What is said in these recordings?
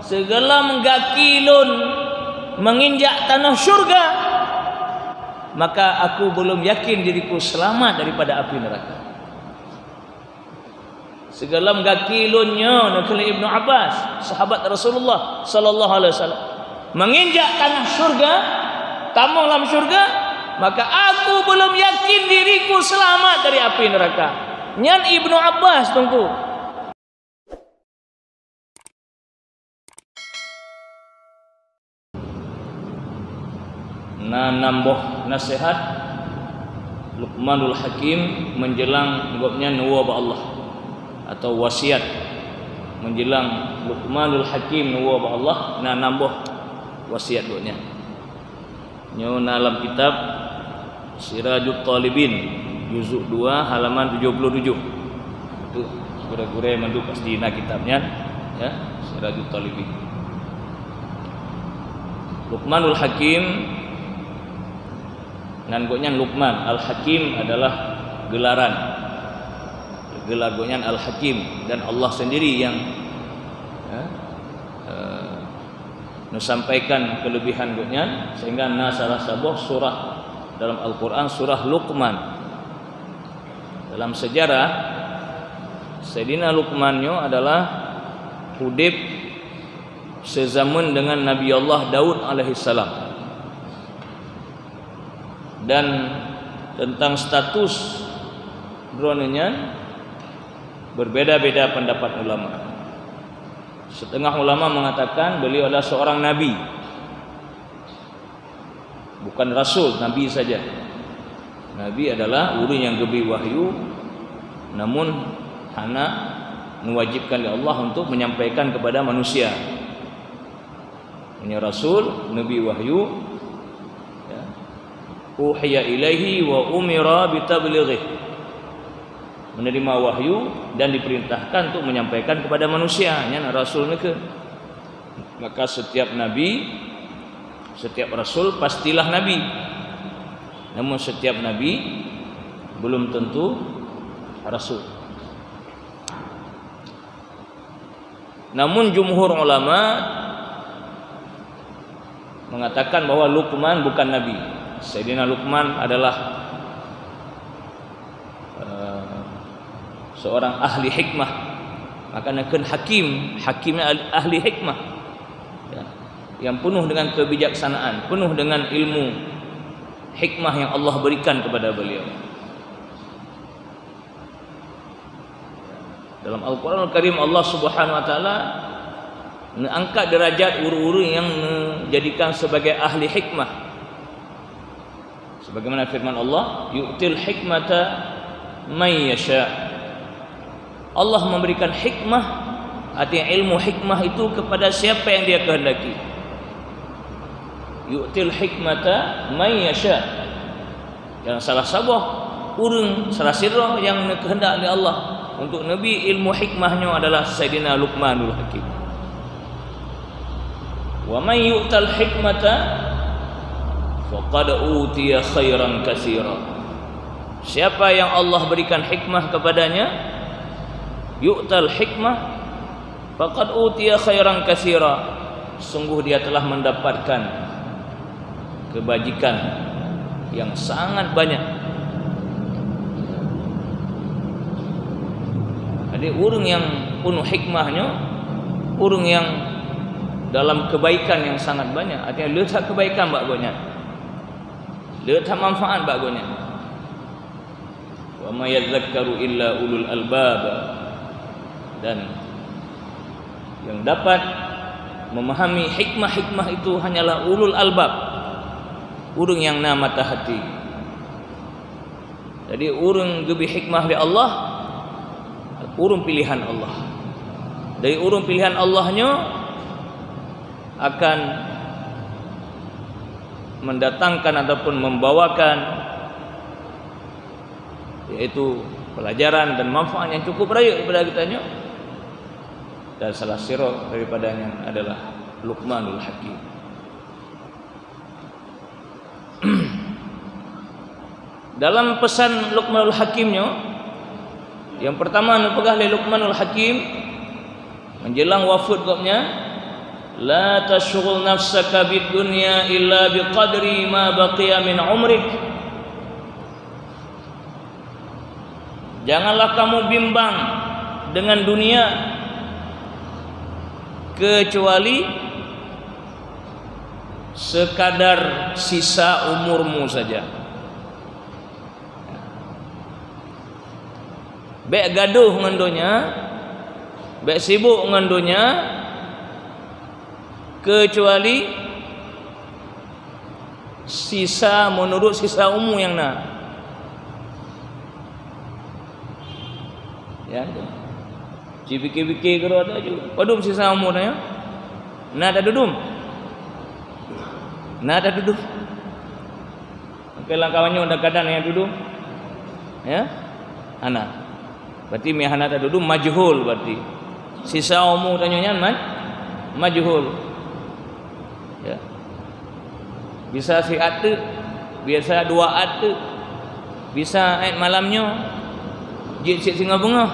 segala menggaki lun menginjak tanah syurga, maka aku belum yakin diriku selamat daripada api neraka. Segala menggaki lunnya nakala Ibnu Abbas, sahabat Rasulullah sallallahu alaihi wasallam, menginjak tanah syurga, tamu dalam syurga, maka aku belum yakin diriku selamat dari api neraka. Nyan Ibnu Abbas tunggu. Nambah nasihat Luqmanul Hakim menjelang gopnya nuwa ba Allah, atau wasiat menjelang Luqmanul Hakim nuwa ba Allah, nambah wasiat gopnya nyo dalam kitab Sirajut Talibin juzuk 2 halaman 77. Itu gure-gure mandu pasti na kitabnya ya, Sirajut Talibin. Luqmanul Hakim ngan gonya Luqman, Al-Hakim adalah gelaran. Gelar gonya Al-Hakim, dan Allah sendiri yang sampaikan kelebihan gonya, sehingga salah sebuah surah dalam Al-Qur'an surah Luqman. Dalam sejarah Sayyidina Luqmannya adalah hudib sezaman dengan Nabi Allah Daud alaihissalam. Dan tentang status dronenya berbeda-beda pendapat ulama. Setengah ulama mengatakan beliau adalah seorang nabi, bukan rasul, nabi saja. Nabi adalah orang yang diberi wahyu, namun hanya mewajibkan oleh Allah untuk menyampaikan kepada manusia. Ini rasul, nabi wahyu, ya. Uhiya ilaihi wa umira bitablighi, menerima wahyu dan diperintahkan untuk menyampaikan kepada manusia. Nya rasul ke. Maka setiap nabi, setiap rasul pastilah nabi. Namun setiap nabi belum tentu rasul. Namun jumhur ulama mengatakan bahwa Luqman bukan nabi. Sayyidina Luqman adalah seorang ahli hikmah, maka nakun hakim, hakimnya ahli hikmah ya, yang penuh dengan kebijaksanaan, penuh dengan ilmu hikmah yang Allah berikan kepada beliau. Dalam Al-Quran Al-Karim Allah Subhanahu Wa Taala mengangkat derajat uru-uru yang menjadikan sebagai ahli hikmah, sebagaimana firman Allah, yu'til hikmata may yasha. Allah memberikan hikmah, artinya ilmu hikmah itu kepada siapa yang dia kehendaki. Yu'til hikmata may yasha. Yang salah sabah urang salah sirah yang kehendak oleh Allah untuk nabi ilmu hikmahnya adalah Sayyidina Luqmanul Hakim. Wa may yu'tal hikmata faqad utiya khairan katsira. Siapa yang Allah berikan hikmah kepadanya, yu'tal hikmah faqad utiya khairan katsira, sungguh dia telah mendapatkan kebajikan yang sangat banyak. Jadi urang yang penuh hikmahnya, urang yang dalam kebaikan yang sangat banyak, artinya letak kebaikan bagusnya, letak manfaat bagusnya. Wa may yadzakkaru illa ulul albab, dan yang dapat memahami hikmah-hikmah itu hanyalah ulul albab, urang yang na mata hati. Jadi urang gebi hikmah dari Allah, urang pilihan Allah. Dari urang pilihan Allahnya akan mendatangkan ataupun membawakan yaitu pelajaran dan manfaat yang cukup raya kepada kitanya. Dan salah sirah daripadanya adalah Luqmanul Hakim. Dalam pesan Luqmanul Hakimnya, yang pertama nupegah oleh Luqmanul Hakim menjelang wafat gopnya, la tashghul nafsaka bid dunya illa biqadri ma baqiya min umrik. Janganlah kamu bimbang dengan dunia kecuali sekadar sisa umurmu saja. Baik gaduh dengan dunia, baik sibuk dengan dunia, kecuali sisa menurut sisa umur yang nak. Ya, fikir-fikir kalau ada juga. Padum sisa umurnya, nak ada dudum, nak ada dudum. Kalau kawannya udah kadang yang dudum, ya, anak. Berarti mihana ada dudum majhul berarti. Sisa umur tanyanya majhul. Ya. Bisa si ate, biasa 2 ate, bisa malamnya jit singa bunga,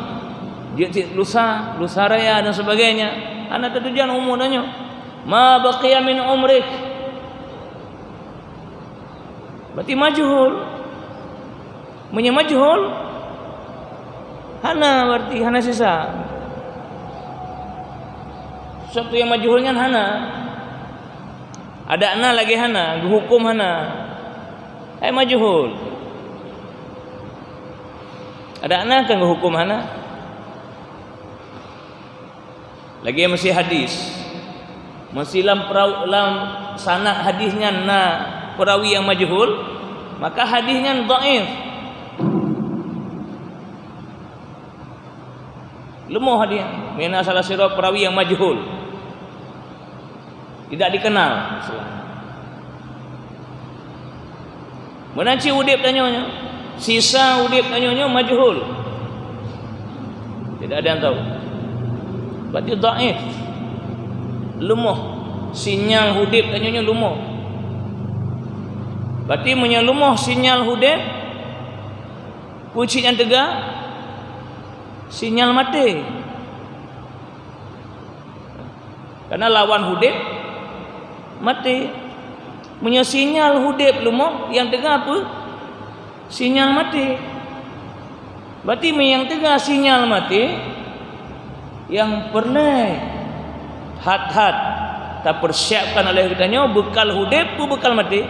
jit lusa raya dan sebagainya. Anak tertujuan umurnya ma baqiya min umrik, berarti majhul. Punya majhul hana, berarti hana sisa. Sesuatu yang majhulnya hana. Ada ana lagi hana, hukum hana. Majhul. Ada ana kan hukum hana. Lagi masih hadis. Masih lam sanad hadisnya na perawi yang majhul, maka hadisnya dhaif. Lemah hadis. Mina salah sira perawi yang majhul. Tidak dikenal. Menaci udip tanyanya, sisa udip tanyanya majhul. Tidak ada yang tahu. Berarti dhaif. Lemah. Sinyal udip tanyanya lemah. Berarti menyelumuh sinyal hudib, kunci yang tegak, sinyal mati. Karena lawan hudib mati. Punya sinyal hudib lumah, yang tegak apa? Sinyal mati. Berarti yang tegak sinyal mati, yang pernah hat-hat tak persiapkan oleh kitanya bekal hudib atau bekal mati?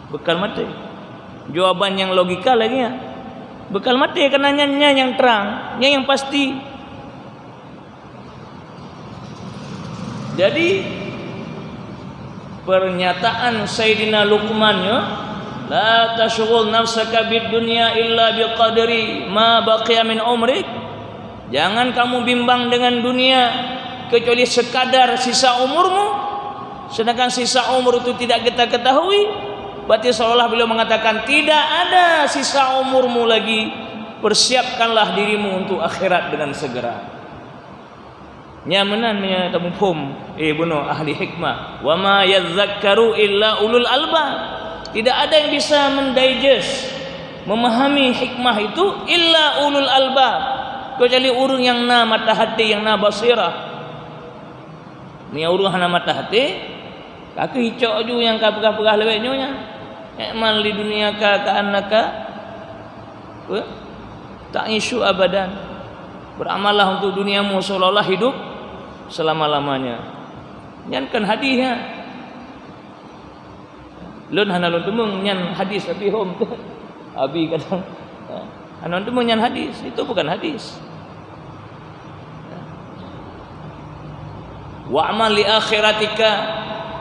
Bekal mati. Jawaban yang logika lagi ya. Bekal mati karena yang terang, yang pasti. Jadi pernyataan Sayyidina Luqman ya, la tashghul nafsaka bid dunya illa biqadri ma baqiya min umrik. Jangan kamu bimbang dengan dunia kecuali sekadar sisa umurmu. Sedangkan sisa umur itu tidak kita ketahui. Berarti seolah beliau mengatakan tidak ada sisa umurmu lagi. Persiapkanlah dirimu untuk akhirat dengan segera. Nyamanan punya tamufum bunuh ahli hikmah. Wa ma yadzakkaru illa ulul albab. Tidak ada yang bisa mendigest, memahami hikmah itu illa ulul albab, kecuali urang yang na mata hati, yang na basirah. Ni urang hana mata hati, kaki hicau ju yang kapegah-pegah leweknya nya. Amal di dunia ka annaka ta'ishu abadan. Beramallah untuk duniamu seolah-olah hidup selama-lamanya. Nyankan hadisnya. Lun hana lun temung nyan hadis tapi hom tu. Abi kadang hana temung nyan hadis, itu bukan hadis. Wa amal li akhiratika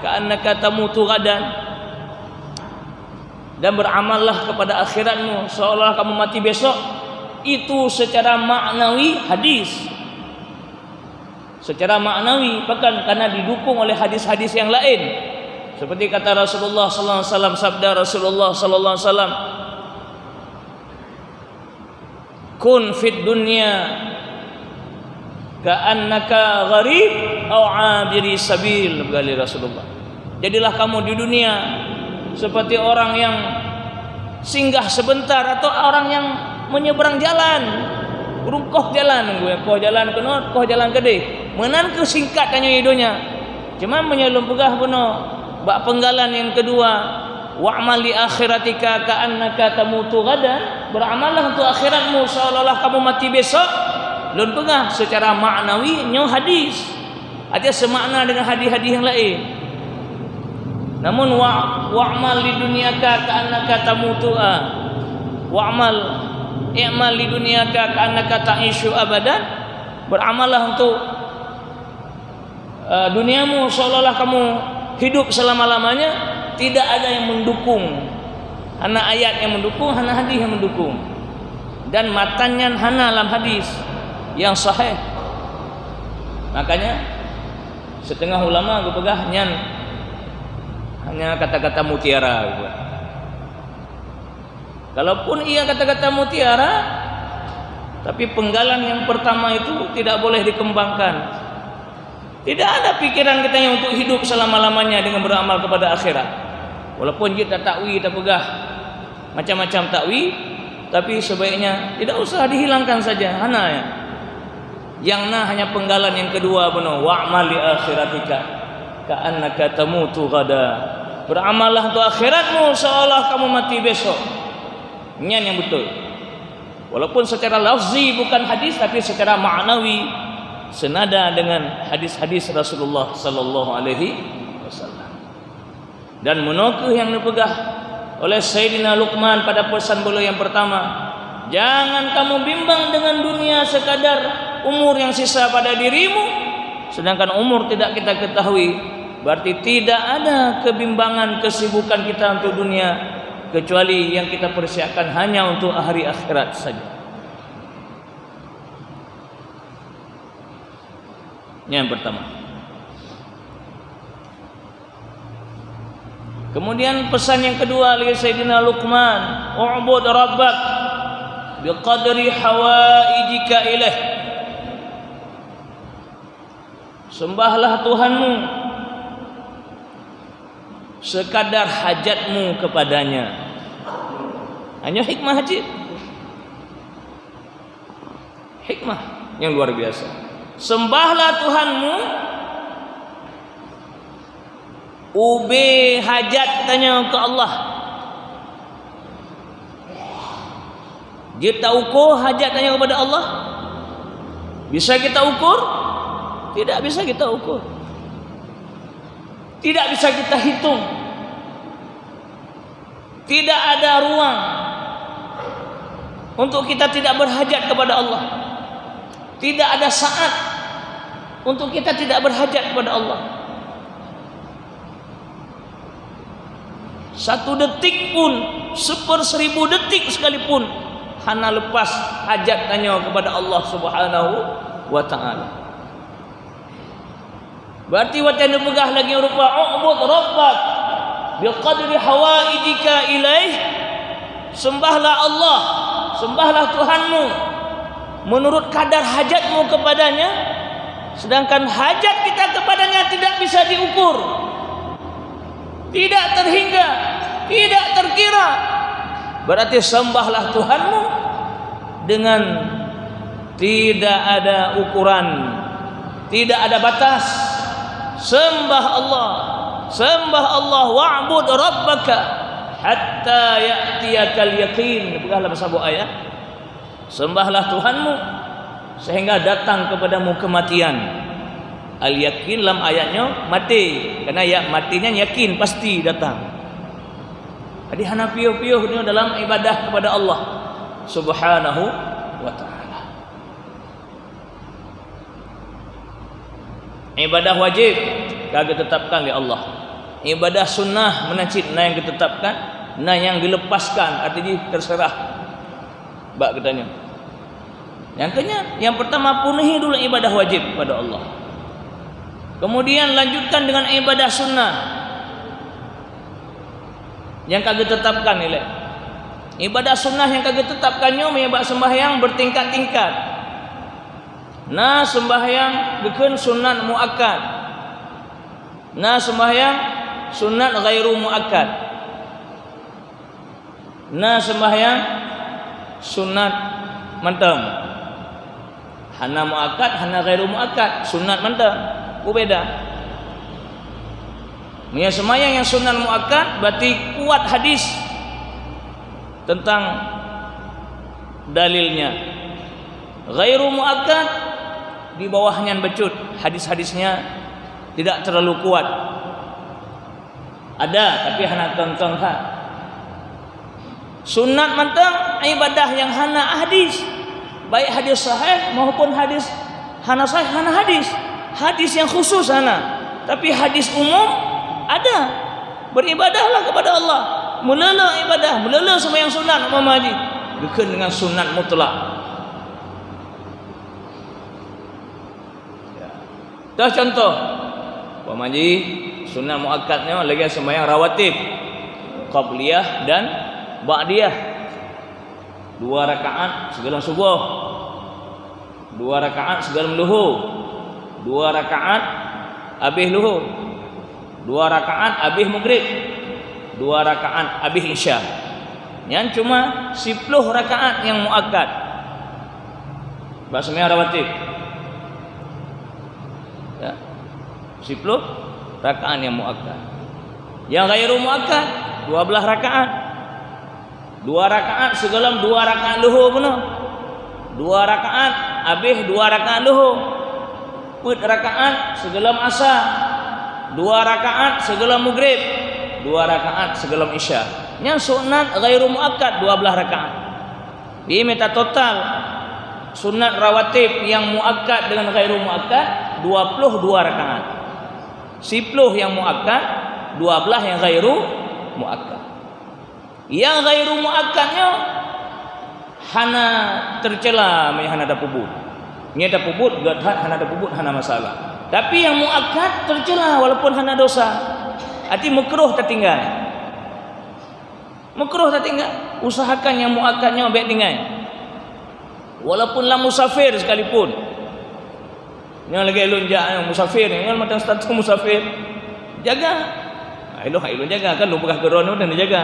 ka'annaka tamutu ghadan. Dan beramallah kepada akhiratmu seolah kamu mati besok. Itu secara maknawi hadis. Secara maknawi bahkan karena didukung oleh hadis-hadis yang lain. Seperti kata Rasulullah sallallahu alaihi wasallam, sabda Rasulullah sallallahu alaihi wasallam, kun fid dunya ka'annaka gharib au 'abiri sabil, kata Rasulullah. Jadilah kamu di dunia seperti orang yang singgah sebentar atau orang yang menyeberang jalan, rungkoh jalan, koh jalan kenot, koh jalan gede. menan ke singkat tanya idonya. Cuma menyelum pegah beno. Bak penggalan yang kedua, wa'mal li akhiratika ka'annaka tamutu ghadan. Beramallah untuk akhiratmu seolah-olah kamu mati besok. Lun pegah secara maknawi nyo hadis. Ada semakna dengan hadis-hadis yang lain. Namun wa'mal li dunyaka ka'annaka tamutu i'mal li dunyaka ka'annaka ta'ishu abadan. Beramallah untuk duniamu seolah-olah kamu hidup selama-lamanya. Tidak ada yang mendukung, hana ayat yang mendukung, hana hadis yang mendukung, dan matannya hana dalam hadis yang sahih. Makanya setengah ulama gue pegah hanya kata-kata mutiara gitu. Kalaupun ia kata-kata mutiara, tapi penggalan yang pertama itu tidak boleh dikembangkan. Tidak ada pikiran kita yang untuk hidup selama-lamanya dengan beramal kepada akhirat. Walaupun kita takwi, kita pegah macam-macam takwi, tapi sebaiknya tidak usah dihilangkan saja. Hana ya. Yang hanya penggalan yang kedua benar. Wa'mal li akhiratika ka'annaka tamutu ghada. Beramallah untuk akhiratmu seolah kamu mati besok. Ini yang betul. Walaupun secara lafzi bukan hadis, tapi secara maknawi senada dengan hadis-hadis Rasulullah sallallahu alaihi wasallam. Dan menokeh yang dipegah oleh Sayyidina Luqman pada pesan beliau yang pertama, jangan kamu bimbang dengan dunia sekadar umur yang sisa pada dirimu, sedangkan umur tidak kita ketahui. Berarti tidak ada kebimbangan, kesibukan kita untuk dunia, kecuali yang kita persiapkan hanya untuk hari akhirat saja. Yang pertama. Kemudian pesan yang kedua oleh Sayyidina Luqman, u'bud rabbak biqadri hawaijika ilaih. Sembahlah Tuhanmu sekadar hajatmu kepadanya. Hanya hikmah haji. Hikmah yang luar biasa. Sembahlah Tuhanmu, ube hajat tanya ke Allah. Kita ukur hajat tanya kepada Allah. Bisa kita ukur? Tidak bisa kita ukur. Tidak bisa kita hitung. Tidak ada ruang untuk kita tidak berhajat kepada Allah. Tidak ada saat untuk kita tidak berhajat kepada Allah. Satu detik pun, 1/1000 detik sekalipun, hana lepas hajat tanya kepada Allah Subhanahu wa ta'ala. Berarti wacana pegah lagi rupa u'bud rabbak biqadri hawaijika ilaih. Sembahlah Allah, sembahlah Tuhanmu menurut kadar hajatmu kepadanya, sedangkan hajat kita kepadanya tidak bisa diukur, tidak terhingga, tidak terkira. Berarti sembahlah Tuhanmu dengan tidak ada ukuran, tidak ada batas. Sembah Allah, sembah Allah, wa'bud rabbaka hatta ya'tiyakal yaqin. Begahlah bahasa ayat. Sembahlah Tuhanmu sehingga datang kepadamu kematian. Al-yakin dalam ayatnya mati, karena ya matinya yakin pasti datang. Jadi hana piuh-piuh dalam ibadah kepada Allah Subhanahu wa ta'ala. Ibadah wajib kagak tetapkan oleh Allah. Ibadah sunnah menacid nah yang ditetapkan, nah yang dilepaskan artinya terserah. Bak katanya. Yang pertama penuhi dulu ibadah wajib pada Allah. Kemudian lanjutkan dengan ibadah sunnah yang kagak tetapkan nilai. Ibadah sunnah yang kagak tetapkannya menyebab sembahyang bertingkat-tingkat. Nah sembahyang bukan sunat muakkad. Nah sembahyang sunat ghairu muakkad. Nah sembahyang sunat mantam. Hana muakkad, hana ghairu muakkad, sunat mentang. Beda. Yang semayang yang sunat muakkad berarti kuat hadis tentang dalilnya. Ghairu muakkad di bawahnya becut, hadis-hadisnya tidak terlalu kuat. Ada tapi hana tentang hak. Sunat mentang ibadah yang hana hadis, baik hadis sahih maupun hadis hana sahih, hana hadis. Hadis yang khusus hana, tapi hadis umum ada. Beribadahlah kepada Allah, mulala ibadah, mulala sembahyang sunat umpama haji, bukan dengan sunat mutlak. Dah contoh umpama haji sunat muakkadnya lagi sembahyang rawatib, qabliyah dan ba'diyah. 2 rakaat sebelum subuh, 2 rakaat sebelum luhur, 2 rakaat habis luhur, 2 rakaat habis maghrib, 2 rakaat habis isya. Yang cuma 10 rakaat yang muakkad. Bahasa rawatib. Ya. 10 rakaat yang muakkad. Yang ghairu muakkad 12 rakaat. 2 rakaat sebelum 2 rakaat luhur pun. 2 rakaat habis 2 rakaat luhur. 4 rakaat sebelum asar, 2 rakaat sebelum maghrib, 2 rakaat sebelum isya. Yang sunat ghairu muakkad 12 rakaat. Dia minta total sunat rawatib yang muakkad dengan ghairu muakkad 22 rakaat. 10 yang muakkad, 12 yang ghairu muakkad. Yang ghairu muakkadnya hana tercela hana ada pubut. Ini ada pubut, hana ada pubut, hana masalah. Tapi yang muakkad tercela walaupun hana dosa. Arti makruh tertinggal. Makruh tertinggal. Usahakan yang muakkadnya baik tinggal. Walaupun lah musafir sekalipun. Yang lagi elok yang musafir, yang macam status musafir. Jaga. Elok jaga kan lu pegah geron dan dijaga.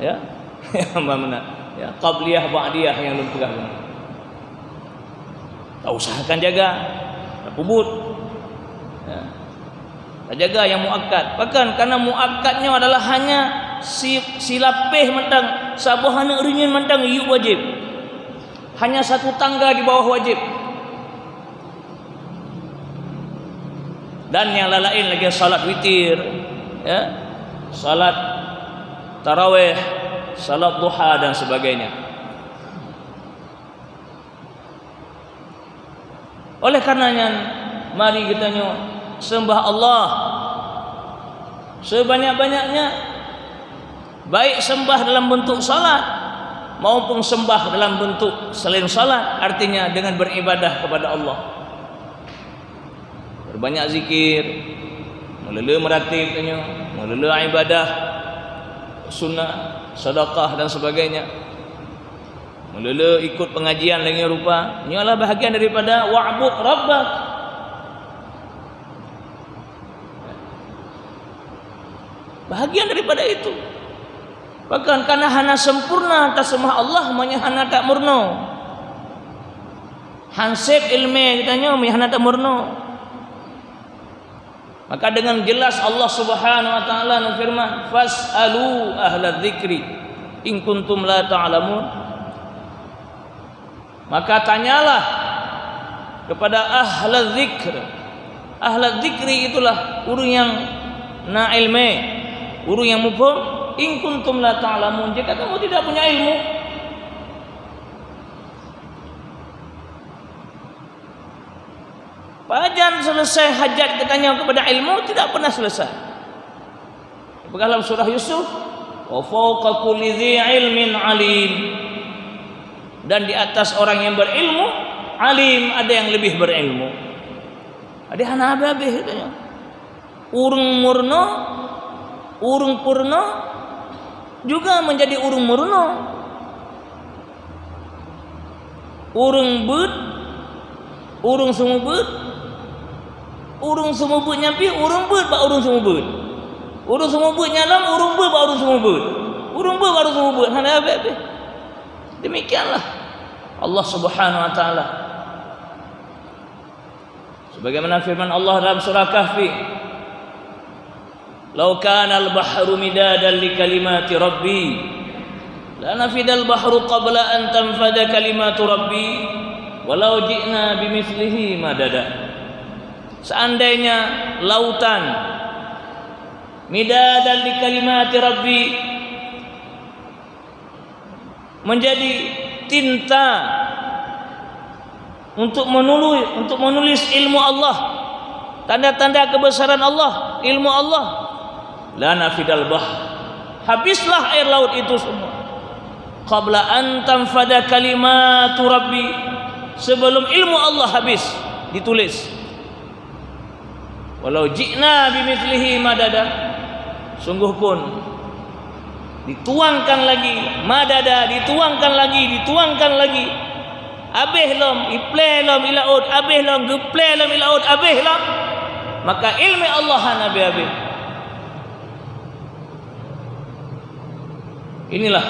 Ya. Mana? Ya, qabliyah ba'diyah yang lu pegah. Usahakan jaga pubut. Ya. Jaga yang muakkad. Bahkan karena muakkadnya adalah hanya silapeh mentang sabuhana ringan mentang yuk wajib. Hanya 1 tangga di bawah wajib. Dan yang lain lagi salat witir, ya. Salat tarawih, salat duha dan sebagainya. Oleh karenanya mari kita sembah Allah sebanyak-banyaknya, baik sembah dalam bentuk salat maupun sembah dalam bentuk selain salat, artinya dengan beribadah kepada Allah. Berbanyak zikir, melulu meratib, melulu ibadah sunnah, sedekah dan sebagainya. Melulu ikut pengajian lagi rupa. Ini adalah bahagian daripada wa'bud rabbak. Bahagian daripada itu. Bahkan karena hana sempurna tasmah Allah, manya hana tak murno. Hansib ilmu katanya hana tak murno. Maka dengan jelas Allah Subhanahu wa taala berfirman, "Fas'alu ahla dzikri in kuntum la ta'lamun." Maka tanyalah kepada ahla dzikr. Ahla dzikri itulah orang yang na ilmu, orang yang mufhum. In kuntum la ta'lamun, jika kamu tidak punya ilmu, Pajan selesai hajat katanya kepada ilmu tidak pernah selesai. Dalam surah Yusuf, wa fawqa kulli dzi ilmin alim. Dan di atas orang yang berilmu, alim, ada yang lebih berilmu. Ada hana habis katanya. Urung murno, urung purno juga menjadi urung murno. Urung bud, urung sumubut, urung sumubut nyampi, urung bud ba urung sumubut. Urung sumubut nyalam, urung bud ba urung sumubut. Urung bud baru sumubut. Hana habis. Demikianlah Allah Subhanahu wa taala Sebagaimana firman Allah dalam surah Kahfi, "Lau kana al-bahru midadan li kalimati rabbi, la nafidal bahru qabla an tanfada kalimatu rabbi, walau ji'na bimithlihi madada." Seandainya lautan midadan li kalimati rabbi, menjadi tinta untuk menulis ilmu Allah, tanda-tanda kebesaran Allah, ilmu Allah, la nafidal bahr, habislah air laut itu semua, qabla an tanfada kalimatu rabbi, sebelum ilmu Allah habis ditulis. Walau ji'na bimithlihi madada, sungguh pun dituangkan lagi, madada, dituangkan lagi, abih lom, iple lom ilaud, abih lom, geple lom ilaud, abih lom, maka ilmu Allah nabi abih. Inilah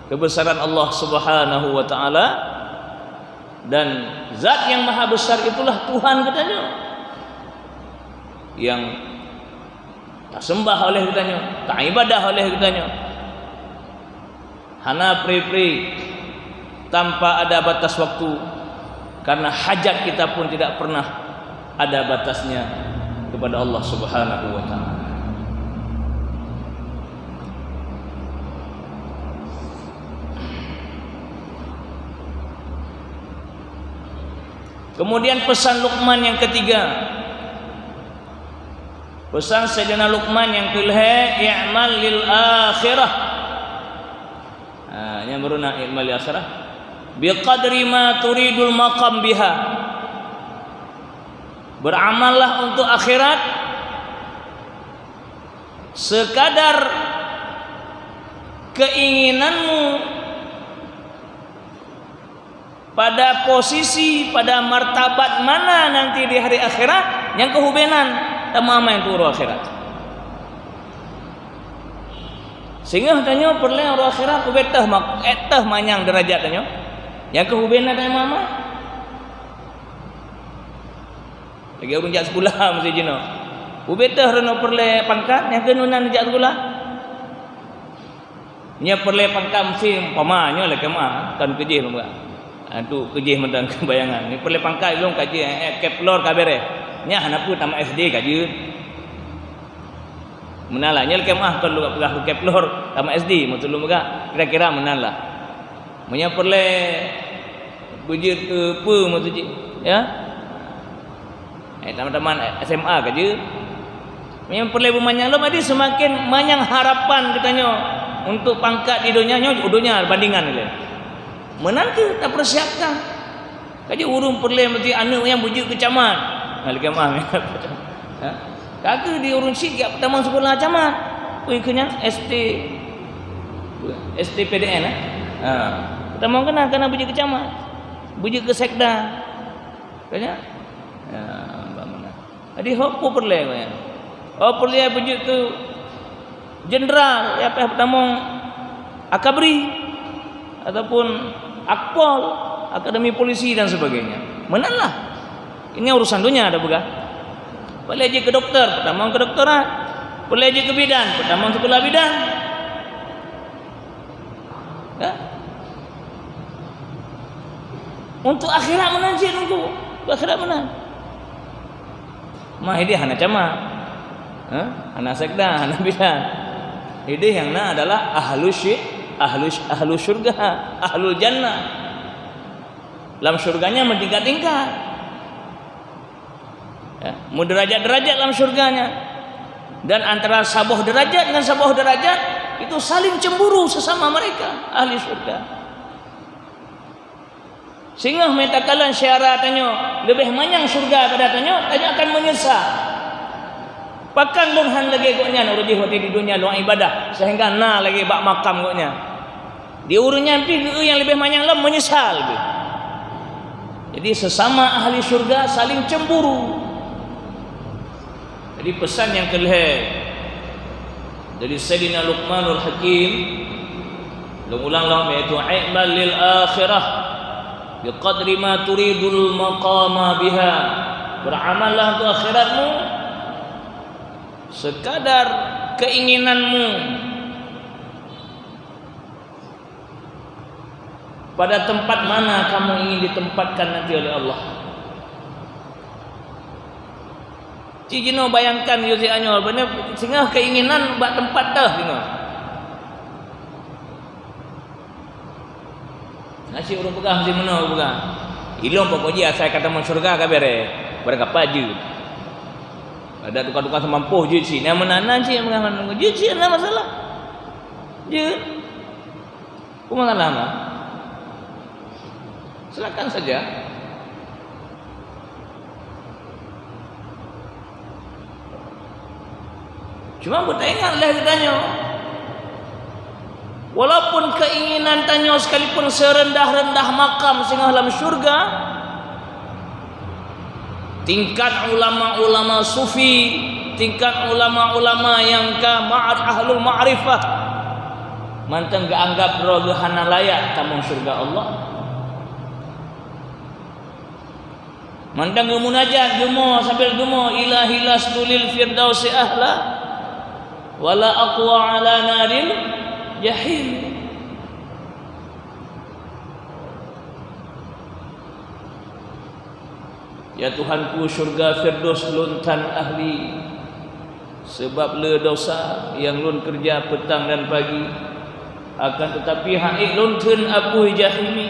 kebesaran Allah Subhanahu wa taala, dan zat yang maha besar itulah Tuhan katanya, yang tak sembah oleh katanya, tak ibadah oleh katanya, hana pri-pri tanpa ada batas waktu, karena hajat kita pun tidak pernah ada batasnya kepada Allah Subhanahu wa taala. Kemudian pesan Luqman yang ketiga, pesan Sayyidina Luqman yang kelih, i'mal lil akhirah. Yang beruna i'mal lil akhirah biqadri ma turidul maqam biha. Beramallah untuk akhirat sekadar keinginanmu pada posisi, pada martabat mana nanti di hari akhirat yang kehubenan tamama yang turu akhirat. Sehingga tanya perlu orang akhirat kubetah mak etah manyang derajat tanya. Yang kehubenan dan mama. Lagi urang jak sekolah mesti jino. Kubetah reno perlu pangkat yang kenunan jak sekolah. Nya perlu pangkat mesti pamanyo le kemah kan kejih mah. Atu kejih mentang kebayangan. Ni perlu pangkat belum kaji keplor kabere. Nya hanapu tamat SD kaji. Menalanya kemah kalau pegah keplor tamat SD mutulu mega kira-kira menalah. Munya perle bujur ke pe mutuji ya. Teman-teman SMA kaji. Munya perle bermanyang lo madi semakin manyang harapan katanya untuk pangkat di dunia bandingan le. Menantu tak persiapkan. Kaji urung perle mesti anak yang bujur ke camat. Hal kemah. Ha? Kaki di urun sikit pertama sekolah camat. Oi kenyang STPDN pertama kena bujuk ke camat. Bujuk ke sekda. Kanya. Mbak mana. Jadi hopo perle kaya. Oh perle bujuk tu jenderal ya pertama akabri ataupun akpol, akademi polisi dan sebagainya. Menanlah. Ini urusan dunia ada bukan? Boleh je ke doktor, pertama ke doktorat. Boleh je ke bidan, pertama sekolah bidan. Ya? Untuk akhirat mana je nunggu? Akhirat mana? Mah ini hana cama. Hana sekda, hana bidan. Ini yang na adalah ahlu syurga, ahlul jannah. Dalam syurganya bertingkat-tingkat. Ya, derajat-derajat dalam syurganya, dan antara sabuh derajat dengan sabuh derajat itu saling cemburu sesama mereka ahli syurga. Sehingga metakalan syaratnya lebih manyang syurga pada tanya akan menyesal. Pakan lunghan lagi koknya urujih waktu di dunia luang ibadah sehingga na lagi bak makam koknya. Di urunnya pi yang lebih manyang lah menyesal. Jadi sesama ahli syurga saling cemburu. Jadi pesan yang kelih dari Sayyidina Luqmanul Hakim ulang-ulang iaitu i'mal lil akhirah, biqadri ma turidul maqama biha. Beramallah untuk akhiratmu sekadar keinginanmu pada tempat mana kamu ingin ditempatkan nanti oleh Allah. Cik bayangkan Yuzi Anyol benar sehingga keinginan buat tempat dah tengok. Nasi urung pegang mesti mana pegang. Ilong pokoknya asal kata mau syurga ka bere. Berapa je. Ada tukar-tukar semampuh je sini. Yang menanan sih mengaman je sih ada masalah. Je. Ku mengalah mah. Silakan saja. Cuma bertanya lah katanya. Walaupun keinginan tanya sekalipun serendah-rendah makam sehingga dalam syurga, tingkat ulama-ulama sufi, tingkat ulama-ulama yang ahlul ma'rifah, mantan gak anggap rohana layak tamu syurga Allah. Mantan gak munajat gumo sambil gumo ilahi lastulil firdausi ahla wala aqwa ala naril jahil. Ya Tuhanku, syurga firdaus luntan ahli, sebab le dosa yang lun kerja petang dan pagi, akan tetapi haik luntan abu jahimi,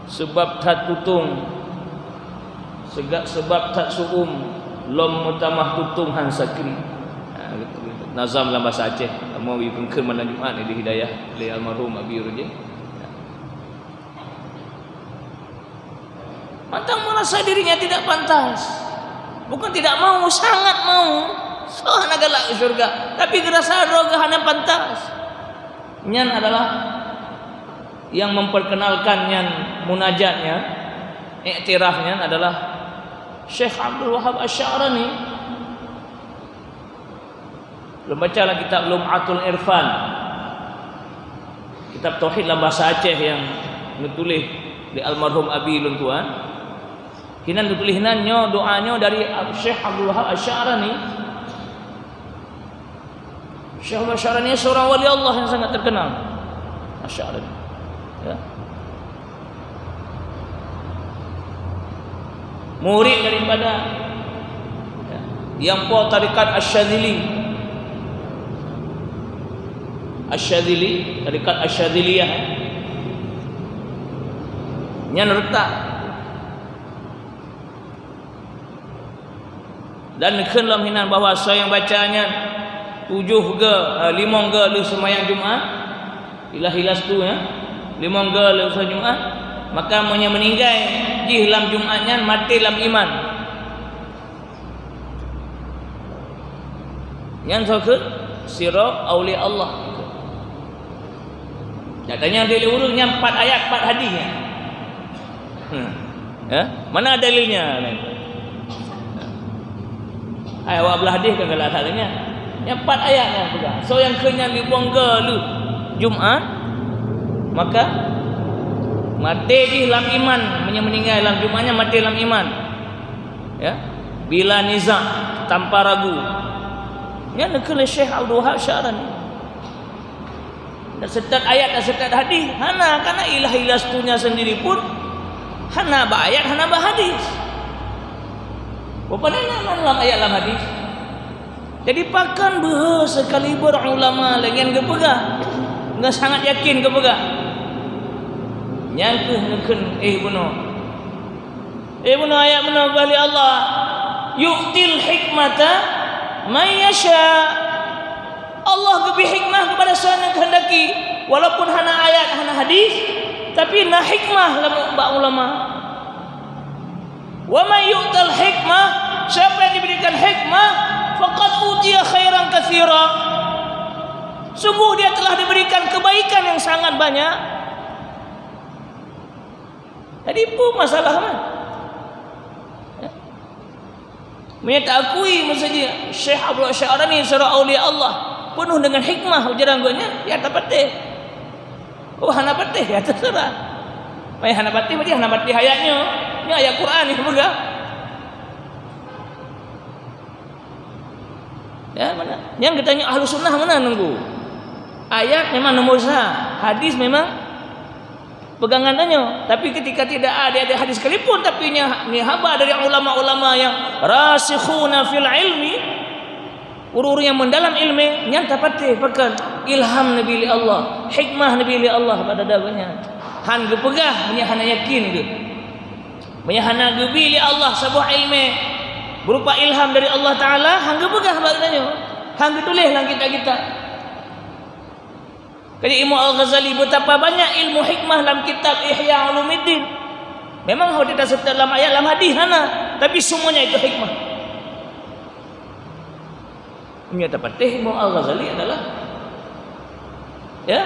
sebab tak tutung sebab tak suum lom mutamah tutung han sakri. Nazam dalam bahasa Aceh, mau dipengker mana Jumaat di hidayah oleh almarhum Abi Rujin. Mantang merasa dirinya tidak pantas, bukan tidak mau, sangat mau. Soalnya galak surga, tapi gerasa rogahannya pantas. Nyan adalah yang memperkenalkan nyan munajatnya, iktirafnya adalah Syekh Abdul Wahab Asy'arani. Belum bacalah kitab Lum'atul Irfan, kitab tauhid dalam bahasa Aceh yang ditulis di almarhum Abi Lun Tuan. Hinan ditulis hinannya doanya dari Syekh Abdul Wahab Asy'arani. Syekh Asy'arani seorang wali Allah yang sangat terkenal. Asy'arani. Ya. Murid daripada yang po tarikat Asyadzili. Asyadzili, tarikat Asyadziliyah. Nyan retak dan kenlam hinan bahawa saya yang bacanya 7 ke 5 ke lu semayang Jumaat ilahi lastu ya 5 ke lu semayang Jumaat, maka monya meninggal di dalam Jumaatnya mati dalam iman. Yang ke sirah aulia Allah. Katanya dia urutnya 4 ayat 4 hadisnya. Ya, mana dalilnya? Awak belah hadis kan kalau asalnya. Yang 4 ayat yang pegang. So yang kenyang dibongga lu Jumaat, maka mati di dalam iman, meninggal dalam Jumaatnya mati dalam iman. Ya, bila nizam tanpa ragu. Yang nakal Syekh Abdul Wahab Asy'arani. Dan setiap ayat dan setiap hadis, hana karena ilahi lastunya sendiri pun hana ba ayat, hana ba hadis. Apa nama dalam ayat dalam hadis? Jadi pakan bahasa kaliber ulama lagi yang kepegah, nggak sangat yakin kepegah. Yang kehnakan buno ayat buno bali Allah yu'til hikmata may yasha. Allah lebih hikmah kepada seorang yang kehendaki, walaupun hana ayat hana hadis, tapi na hikmah lama ulama. Wa may yu'tal hikmah, siapa yang diberikan hikmah faqad utiya khairan katsira, sungguh dia telah diberikan kebaikan yang sangat banyak. Jadi pun masalah mah menyatakan maksudnya Syekh Abdul Asy'arani seorang aulia Allah penuh dengan hikmah ujaran gonya ya tak patih. Oh hana patih ya terserah. Mai hanabati macam hanabati ayatnya. Ini ayat Quran ni juga. Ya, mana? Yang katanya ahlu sunnah mana nunggu? Ayat memang nombor sah, hadis memang pegangannya. Tapi ketika tidak ada hadis sekalipun, tapi ni haba dari ulama-ulama yang rasikhuna fil ilmi, urus yang mendalam ilmu, yang tapatih pakai ilham Nabi li Allah, hikmah Nabi li Allah pada dagangnya. Han ge pegah, hana yakin ge. Hana ge li Allah sebuah ilmu berupa ilham dari Allah Ta'ala, hangga pegah baganya, hangga tulis dalam kitab-kitab. Kali Imam Al-Ghazali betapa banyak ilmu hikmah dalam kitab Ihya Ulumuddin. Memang tidak serta dalam ayat dalam hadis hana, tapi semuanya itu hikmah. Menyata patih Imam Al-Ghazali adalah ya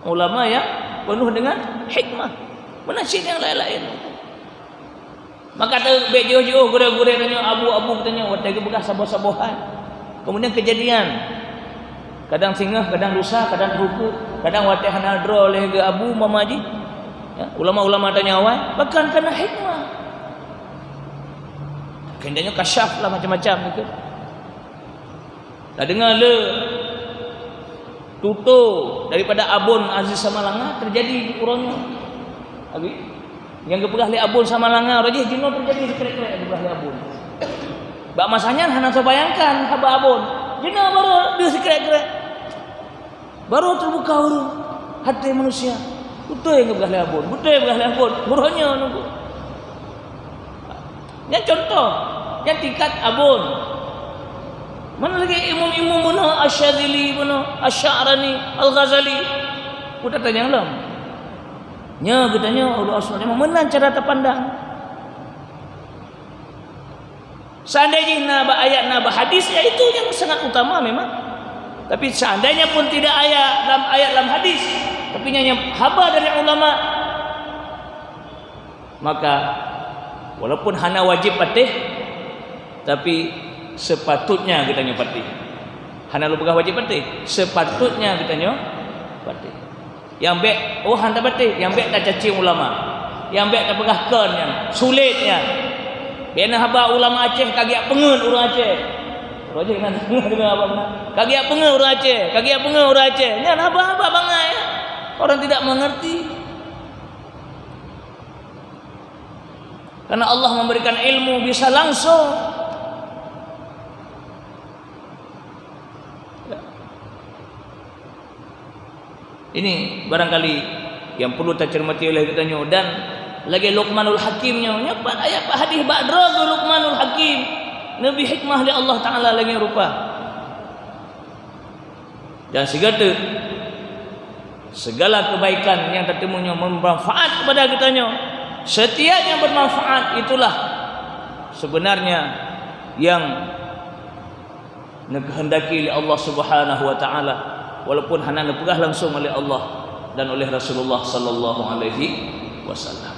ulama yang penuh dengan hikmah. Mana sih yang lain-lain? Maka ada baik jauh-jauh gurau-gurau tanya abu-abu tanya watai ke bekas saboh-sabohan. Kemudian kejadian. Kadang singgah, kadang rusak, kadang terukut, kadang watai hana draw oleh ke abu mamaji. Ya, ulama-ulama tanya awal, bahkan kena hikmah. Kendanya kasyaf lah macam-macam gitu. Dah dengar le tutur daripada Abun Aziz Samalanga terjadi kurangnya. Habis yang kepegah li abun sama langa rajih jino terjadi sekrek-krek kepegah li abun. Bak masanya hana bayangkan haba abun. Jino baru dia sekrek-krek. Baru terbuka urung hati manusia. Betul yang kepegah li abun. Betul yang kepegah li abun. Buruhnya nunggu. Yang contoh, yang tingkat abun. Mana lagi imam-imam mana Asy-Syadzili mana Asy-Sya'rani Al-Ghazali. Udah tanya lam. Nya katanya Allah Asma menang cara terpandang. Seandainya naba ayat naba hadis ya itu yang sangat utama memang. Tapi seandainya pun tidak ayat dalam hadis, tapi hanya haba dari ulama, maka walaupun hana wajib patih, tapi sepatutnya kita patih. Hana lu wajib patih, sepatutnya kita patih. Yang baik hantar batik, yang baik tak caci ulama, yang baik tak pegahkan yang sulitnya. Biarlah haba ulama Aceh kagiak pengen orang Aceh. Roja kan dengar apa benar? Kagiak pengen orang Aceh, kagiak pengen orang Aceh. Ni haba-haba bangai ya. Orang tidak mengerti. Karena Allah memberikan ilmu bisa langsung. Ini barangkali yang perlu kita cermati oleh kitanya. Dan lagi Luqmanul Hakimnya nyapat ayat hadis ba'dra Luqmanul Hakim. Nabi hikmah li Allah Ta'ala lagi rupa. Dan segala kebaikan yang tertemunya bermanfaat kepada kitanya. Setiap yang bermanfaat itulah sebenarnya yang dikehendaki oleh Allah Subhanahu wa taala, walaupun hanya dipegah langsung oleh Allah dan oleh Rasulullah sallallahu alaihi wasallam.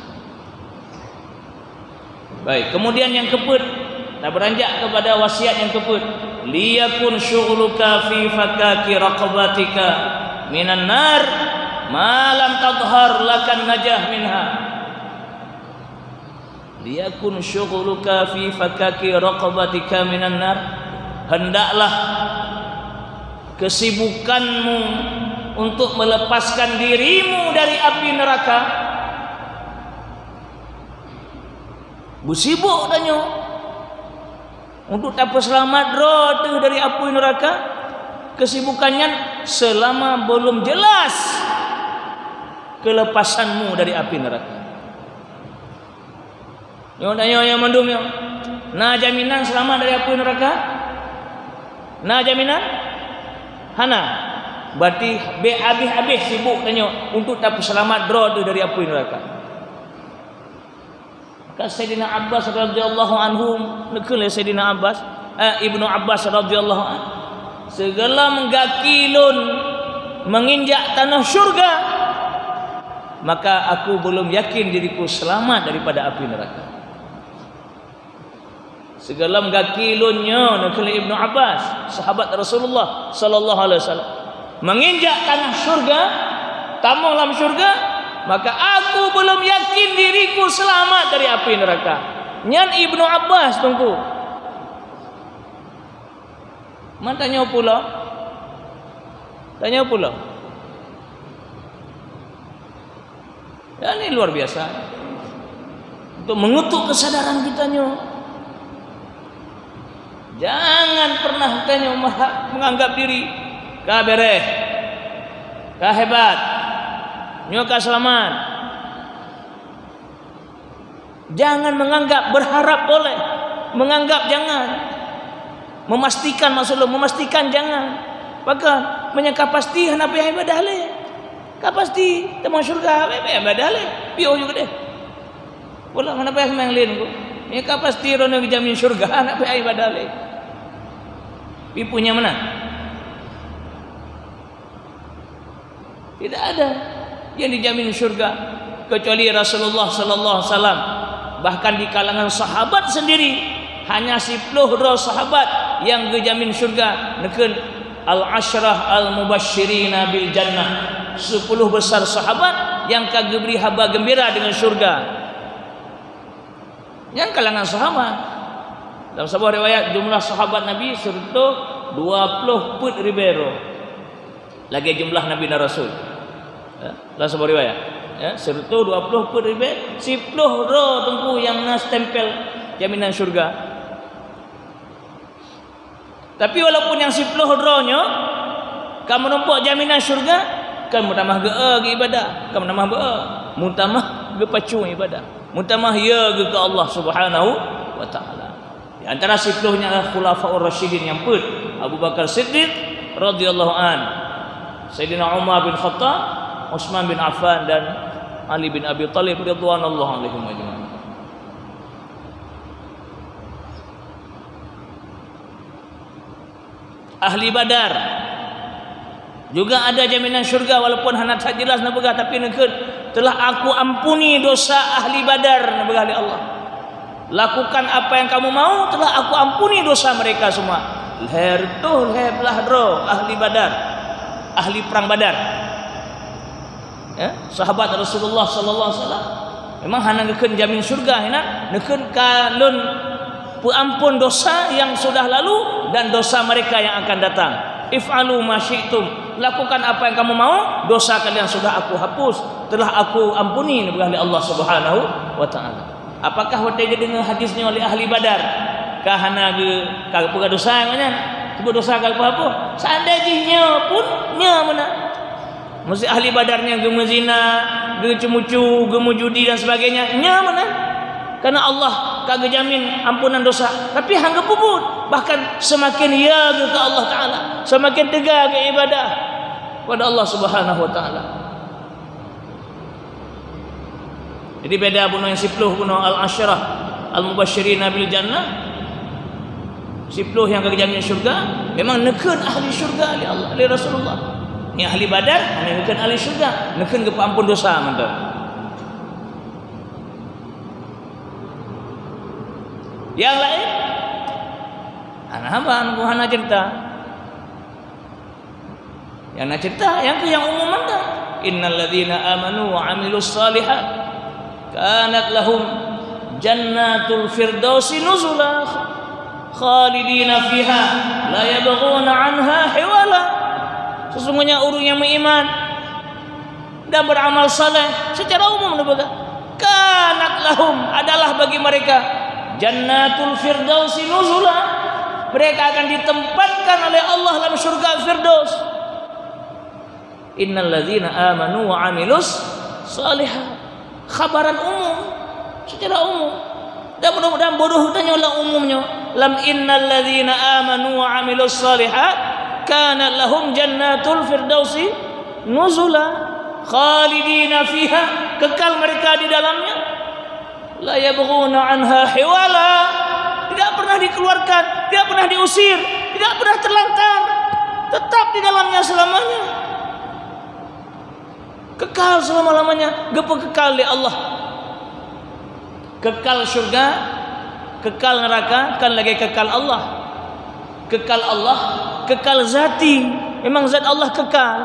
Baik, kemudian yang keempat, kita beranjak kepada wasiat yang keempat, liyakun syughluka fi fakaki raqabatika minan nar ma lam tadhhar lakan najah minha. Liyakun syughluka fi fakaki raqabatika minan nar, hendaklah kesibukanmu untuk melepaskan dirimu dari api neraka. Bersibuk tanya untuk dapat selamat roh dari api neraka. Kesibukannya selama belum jelas kelepasanmu dari api neraka. Yang tanya yang mandumnya, nah jaminan selamat dari api neraka? Nah jaminan? Hana. Berarti habis-habis sibuk tanya untuk dapat selamat roh dari api neraka. Maka Sayyidina Abbas radhiyallahu anhu, nekul Sayyidina Abbas, Ibnu Abbas radhiyallahu anhu, segala menggakilun menginjak tanah syurga, maka aku belum yakin diriku selamat daripada api neraka. Segala menggakilunnya nekul Ibnu Abbas, sahabat Rasulullah sallallahu alaihi wasallam, menginjak tanah syurga, tamu dalam syurga, maka aku belum yakin diriku selamat dari api neraka. Nyan Ibnu Abbas tunggu. Man tanya pula. Tanya pula. Ya, ini luar biasa. Untuk mengutuk kesadaran kitanya. Jangan pernah tanya menganggap diri kah bereh, kah hebat, nyo kah selamat. Jangan menganggap, berharap boleh, menganggap jangan. Memastikan maksudnya, memastikan jangan. Bahkan menyangka pasti hendak yang ibadah le. Kah pasti temu syurga yang ibadah le. Pio juga deh. Pula mana yang lain ku. Ya kah pasti rono dijamin syurga hendak yang ibadah le. Pipunya mana? Tidak ada yang dijamin syurga kecuali Rasulullah sallallahu alaihi wasallam. Bahkan di kalangan sahabat sendiri hanya 10 sahabat yang dijamin syurga. Neken al-asyrah al-mubasysyirina bil jannah. 10 besar sahabat yang diberi kabar gembira dengan syurga. Yang kalangan sahabat. Dalam sebuah riwayat jumlah sahabat Nabi serta 20 put ribero. Lagi jumlah Nabi dan Rasul. Dalam sebuah riwayat. Ya, serta 20 put ribero. 10 roh tunggu yang nas tempel jaminan syurga. Tapi walaupun yang 10 rohnya kamu nampak jaminan syurga, kamu tamah ge ibadah, kamu tamah mutamah ge pacu ibadah. Mutamah ya ke Allah Subhanahu wa taala. Di antara 10-nya khulafaur rasyidin yang put Abu Bakar Siddiq radhiyallahu an, Sayyidina Umar bin Khattab, Utsman bin Affan dan Ali bin Abi Thalib radhiyallahu alaihim ajma'in. Ahli Badar juga ada jaminan syurga walaupun hana tak jelas nak begah, tapi nekeun telah aku ampuni dosa ahli Badar nak begah oleh Allah. Lakukan apa yang kamu mau, telah aku ampuni dosa mereka semua. Leher tuh leher belah dro ahli Badar, ahli perang Badar. Ya, sahabat Rasulullah sallallahu alaihi wasallam memang hana nekeun jamin syurga, hina nekeun kalun ampun dosa yang sudah lalu dan dosa mereka yang akan datang. If'alu ma syi'tum, lakukan apa yang kamu mau, dosa kalian sudah aku hapus, telah aku ampuni oleh Allah Subhanahu wa taala. Apakah waktu dengar hadisnya oleh ahli Badar? Kahana ge kagak dosa nya, tiba dosa kagak apa? Seandainya pun nya mana? Mesti ahli Badarnya ge mezina, ge cemucu, ge mujudi dan sebagainya, nya mana? Karena Allah kagak jamin ampunan dosa, tapi hangga puput. Bahkan semakin ya ke Allah Taala, semakin tegak ke ibadah pada Allah Subhanahu Wa Taala. Jadi beda bunuh yang 10 bunuh al-asyrah al-mubasysyirina bil jannah. 10 yang kagak jamin syurga, memang nekeun ahli syurga oleh Allah, oleh Rasulullah. Ni ahli Badar, nekeun ahli syurga, nekeun ke ampun dosa mantap. Yang lain anak hamba hana cerita. Yang nak cerita yang umum mana? Innal ladzina amanu wa amilus shalihat kanat lahum jannatul firdausi nuzula khalidina fiha la yabghuna anha hiwala. Sesungguhnya orang yang beriman dan beramal saleh secara umum kanat lahum adalah bagi mereka jannatul firdausi nuzula, mereka akan ditempatkan oleh Allah dalam surga Firdaus. Innal ladzina amanu wa amilus shalihat, khabaran umum secara umum. Dan mudah-mudahan bodoh tanya ulang umumnya. Lam innal ladzina amanu wa amilus shalihat kana lahum jannatul firdausi nuzula khalidina fiha, kekal mereka di dalamnya. La yabghuna anha hiwala, tidak pernah dikeluarkan, tidak pernah diusir, tidak pernah terlantar, tetap di dalamnya selamanya, kekal selama-lamanya, kekal di Allah, kekal surga, kekal neraka, kan lagi kekal Allah, kekal zati, memang zat Allah kekal,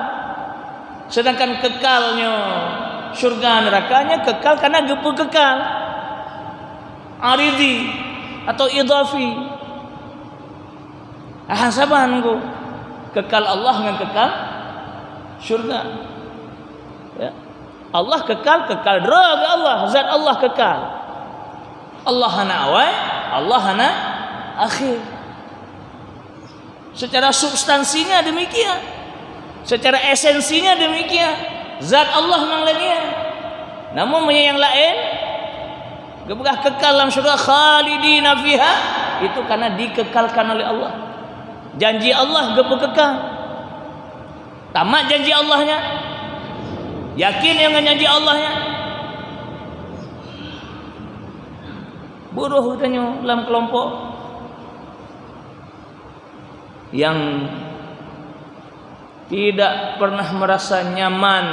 sedangkan kekalnya syurga nerakanya kekal karena gepu kekal. Aridi atau idafi. Hasaban ku kekal Allah dengan kekal syurga. Ya. Allah kekal draga Allah, zat Allah kekal. Allah hana awal, Allah hana akhir. Secara substansinya demikian, secara esensinya demikian. Zat Allah memang lain. Namun yang lain gepegah kekal dalam syurga khalidina fiha, itu karena dikekalkan oleh Allah. Janji Allah gepu kekal. Tamat janji Allahnya. Yakin dengan janji Allahnya. Buruh katanya dalam kelompok yang tidak pernah merasa nyaman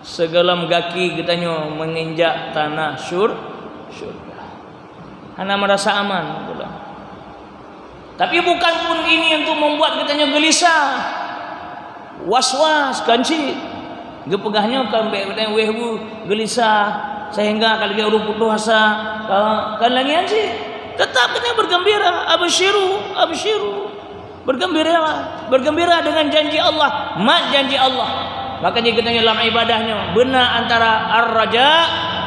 segelam kaki katanya menginjak tanah syurga. Hanya merasa aman pula. Tapi bukan pun ini untuk membuat katanya gelisah, was-was, kancit. Gepegahnya kan katanya wehbu gelisah sehingga kalau dia urut putus asa kan lagi sih. Tetap katanya bergembira, absyiru. Bergembira dengan janji Allah, mat janji Allah. Makanya katanya dalam ibadahnya benar antara ar-raja,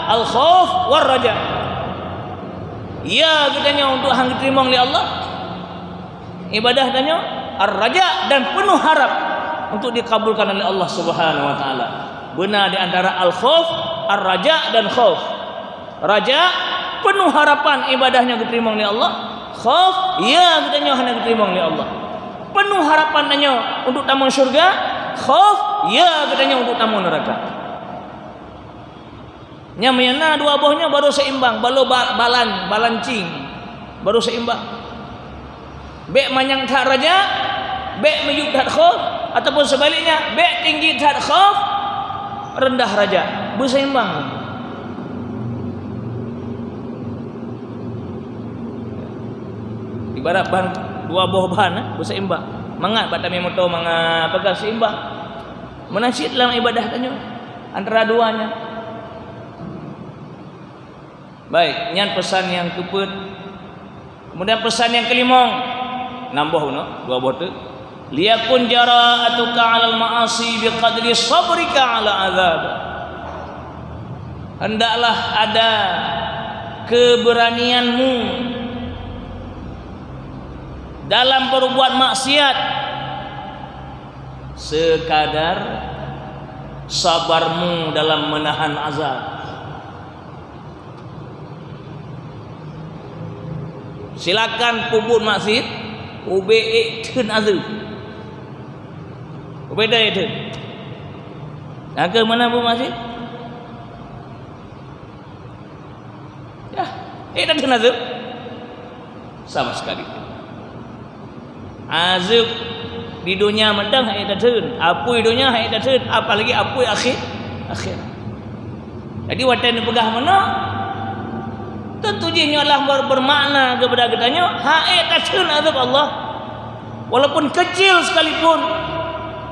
al-khauf war-raja. Ya katanya untuk hang diterima oleh Allah. Ibadah katanya ar-raja dan penuh harap untuk dikabulkan oleh Allah Subhanahu wa taala. Benar di antara al-khauf, ar-raja dan khauf. Raja penuh harapan ibadahnya diterima oleh Allah. Khauf ya katanya hanya diterima oleh Allah. Penuh harapannya untuk tamu syurga. Khauf ya katanya untuk tamu neraka. Nyamana dua buahnya baru seimbang, balancing. Baru seimbang. Bek manyang tak raja, bek menyuk tak khauf, ataupun sebaliknya, bek tinggi tak khauf, rendah raja. Berseimbang. Ibarat ban dua buah bahan berseimbang. Mangat batami motor mangat pegang seimbang. Menasyid dalam ibadah tanya antara duanya. Baik, nyan pesan yang keempat. Kemudian pesan yang kelima. Nambah dua buah tu. Liyakun jara'atuka 'alal ma'asi biqadri sabrika 'ala azab. Hendaklah ada keberanianmu dalam berbuat maksiat sekadar sabarmu dalam menahan azab. Silakan kubur maksiat ube'itun azab. Ubeda itu. Nak ke mana bu maksiat? Ya, itu azab. Sama sekali. Azab di dunia mendang hai datun, apui dunia hai datun, apalagi apui akhir. Jadi watan pegah mana? Tentu dia Allah bermakna kepada katanya hai datun azab Allah. Walaupun kecil sekalipun,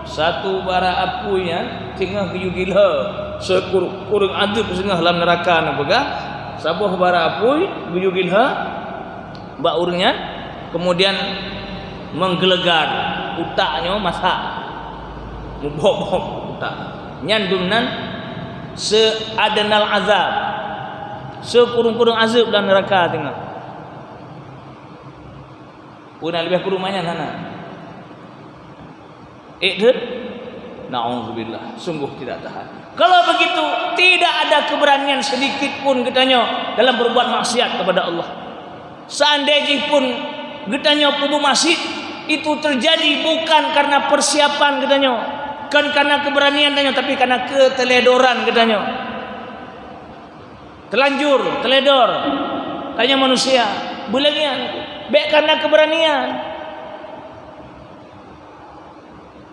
satu bara apui yang tinggal kayu gila, sekurang azab setengah dalam neraka nak pegah. Sabuh bara apui kayu gila, bak urnya, kemudian menggelegar utaknya masak mubok utak nyandumnan seadanal azab sekurung-kurung azab dalam neraka tengok pun lebih kurumanya sana na'udzubillah sungguh tidak tahan. Kalau begitu tidak ada keberanian sedikit pun katanya dalam berbuat maksiat kepada Allah. Seandainya pun katanya kubu masjid itu terjadi bukan karena persiapan katanya, kan karena keberanian katanya, tapi karena keteledoran katanya. Teledor tanya manusia, bulannya baik karena keberanian.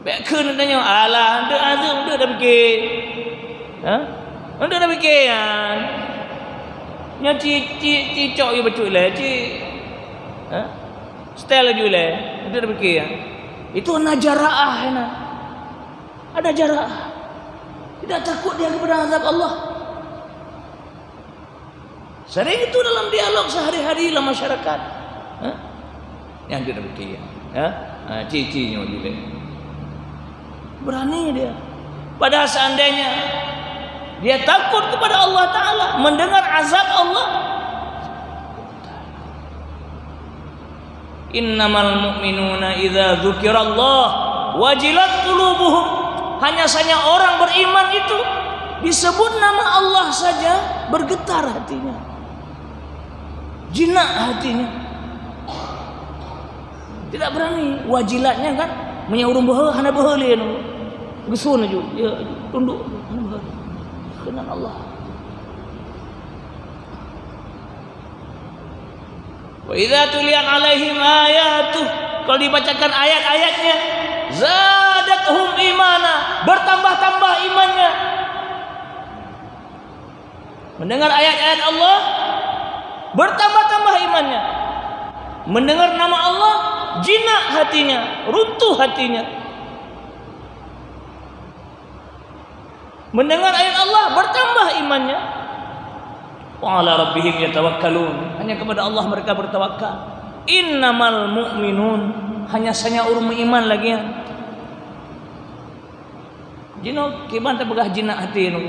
Baik katanya alah anda dah fikir. Anda dah fikir kan. Nya cicok you betul lah style juga itu berfikir ya. Itu ada jaraah. Ada jaraah. Tidak takut dia kepada azab Allah. Sering itu dalam dialog sehari-hari dalam masyarakat. Yang dia demikian. Cici-cinya juga. Berani dia. Padahal seandainya dia takut kepada Allah Ta'ala, mendengar azab Allah. Innamal mu'minuna idza dzukirallah wajilat qulubuhum. Hanya saja orang beriman itu disebut nama Allah saja bergetar hatinya, jinak hatinya, tidak berani. Wajilatnya kan menyurung bahwa hana bahali nu gesun aja ya tunduk dengan Allah. Wa idza tuliyan alaihim ayatuh, kalau dibacakan ayat-ayatnya, zadatuhum imana, bertambah-tambah imannya. Mendengar ayat-ayat Allah, bertambah-tambah imannya. Mendengar nama Allah, jinak hatinya, runtuh hatinya. Mendengar ayat Allah, bertambah imannya. Wa ala rabbihim yatawakkalun, hanya kepada Allah mereka bertawakal. Innamal mu'minun, hanya saja orang beriman lagi ya. Jino kiban terpegah jinak hati nu.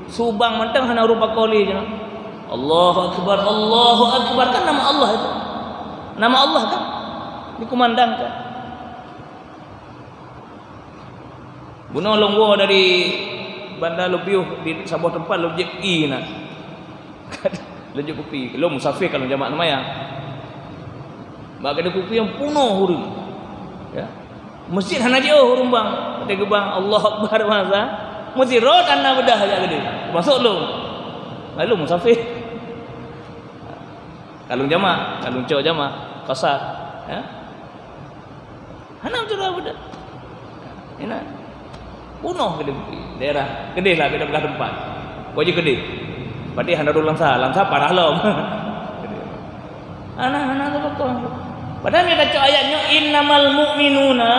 Subang mentang hana rupa koli jino. Allahu akbar, Allahu akbar, kan nama Allah itu. Nama Allah kan dikumandangkan. Bunuh longgo dari Bandar Lebiuh di sebuah tempat lojek I nak. Lojek kopi. Lo musafir kalau jamak namanya. Mak ada kopi yang penuh hurung. Ya. Masjid hana jauh hurung bang. Kata gebang Allah Akbar masa. Masjid road anda bedah aja gede. Masuk lo. Lalu musafir. Kalung jamak, kalung cowok jamak, kasar. Ya. Hana betul bedah. Ini penuh gede daerah gede lah beda belah tempat. Wajib gede. Berarti hana dulu langsa parah loh. Anak-anak tu betul. Padahal dia kata ayatnya innamal mu'minuna,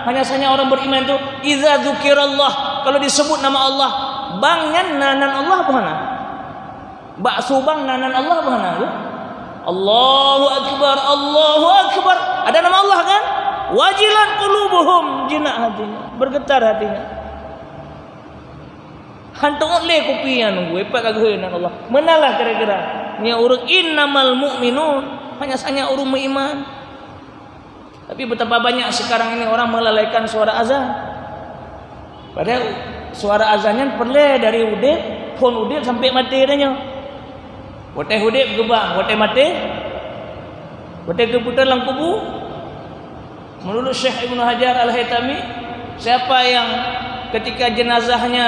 hanya saja orang beriman itu idza dzukirallah, kalau disebut nama Allah, bangnya nanan Allah apa hana? Bak subang nanan Allah apa hana? Allahu akbar, Allahu akbar. Ada nama Allah kan? Wajilat qulubuhum, jinak hatinya, bergetar hatinya. Hantung le kopian nunggu epak kageueun Allah. Menalah kira-kira nya urang innamal mu'minun, hanya saja urang beriman. Tapi betapa banyak sekarang ini orang melalaikan suara azan. Padahal suara azannya perle dari udip, pun udip sampai mati nya. Wote udip gebang, wote mati. Wote keputar lang kubu. Menurut Syekh Ibnu Hajar Al-Haytami, siapa yang ketika jenazahnya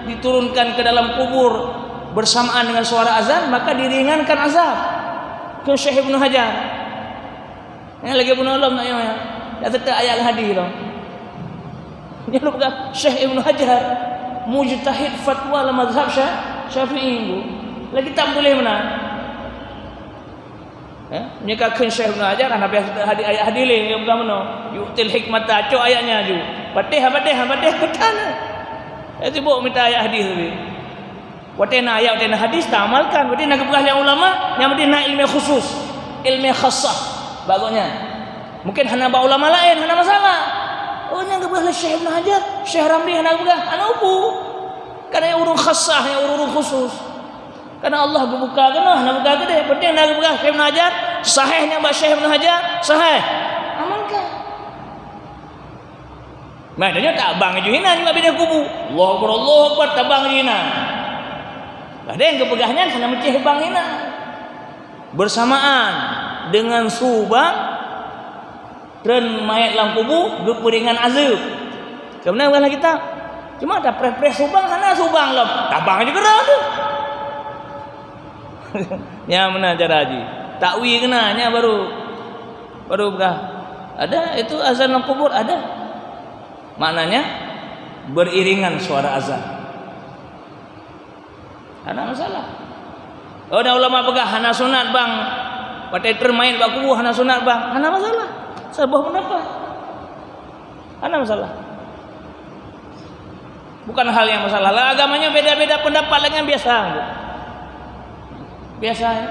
diturunkan ke dalam kubur bersamaan dengan suara azan, maka diringankan azab. Ke Syekh Ibnu Hajar. Yang lagi bunuh Allah nak ya. Dah tetap ayat hadis tu. Dia lupa Syekh Ibnu Hajar mujtahid fatwa dalam mazhab Syafi'i. Lagi tak boleh mana. Menyekakan Syekh Ibnu Hajar anak biasa hadis ayat hadis le yang bukan mana. Yu'til hikmata, cok ayatnya ju. Fatihah betana. Sibuk minta ayat hadis tu. Watena ayat watena hadis tak amalkan. Watena kebelah ulama yang watena ilmu khusus, ilmu khassah. Bagusnya. Mungkin hana ba ulama lain hana masalah. Oh yang kebelah Syekh Ibnu Hajar, Syekh Ramli hana kebelah hana upu. Karena yang urung khassah, yang urung khusus. Karena Allah buka kena hana buka gede. Penting hana kebelah Syekh Ibnu Hajar, sahihnya ba Syekh Ibnu Hajar, sahih. Amalkan. Maknanya tak bang juhina juga beda kubu. Allahu Akbar tak bang juhina. Ada yang kepegahnya hanya mencih bang hina. Bersamaan dengan subang dan mayat dalam kubu berperingan azab. Sebenarnya bukanlah kita. Cuma ada pres subang sana subang lom. Tak bang aja kena tu. Ya mana cara haji. Takwi kena nya baru bekah. Ada itu azan dalam kubur ada. Maknanya beriringan suara azan. Ada masalah. Oh, ada ulama pegah hana sunat bang. Pakai termain bak kubu hana sunat bang. Hana masalah. Sebuah pendapat. Hana masalah. Bukan hal yang masalah. Lah agamanya beda-beda pendapat lagi yang biasa. Biasa ya.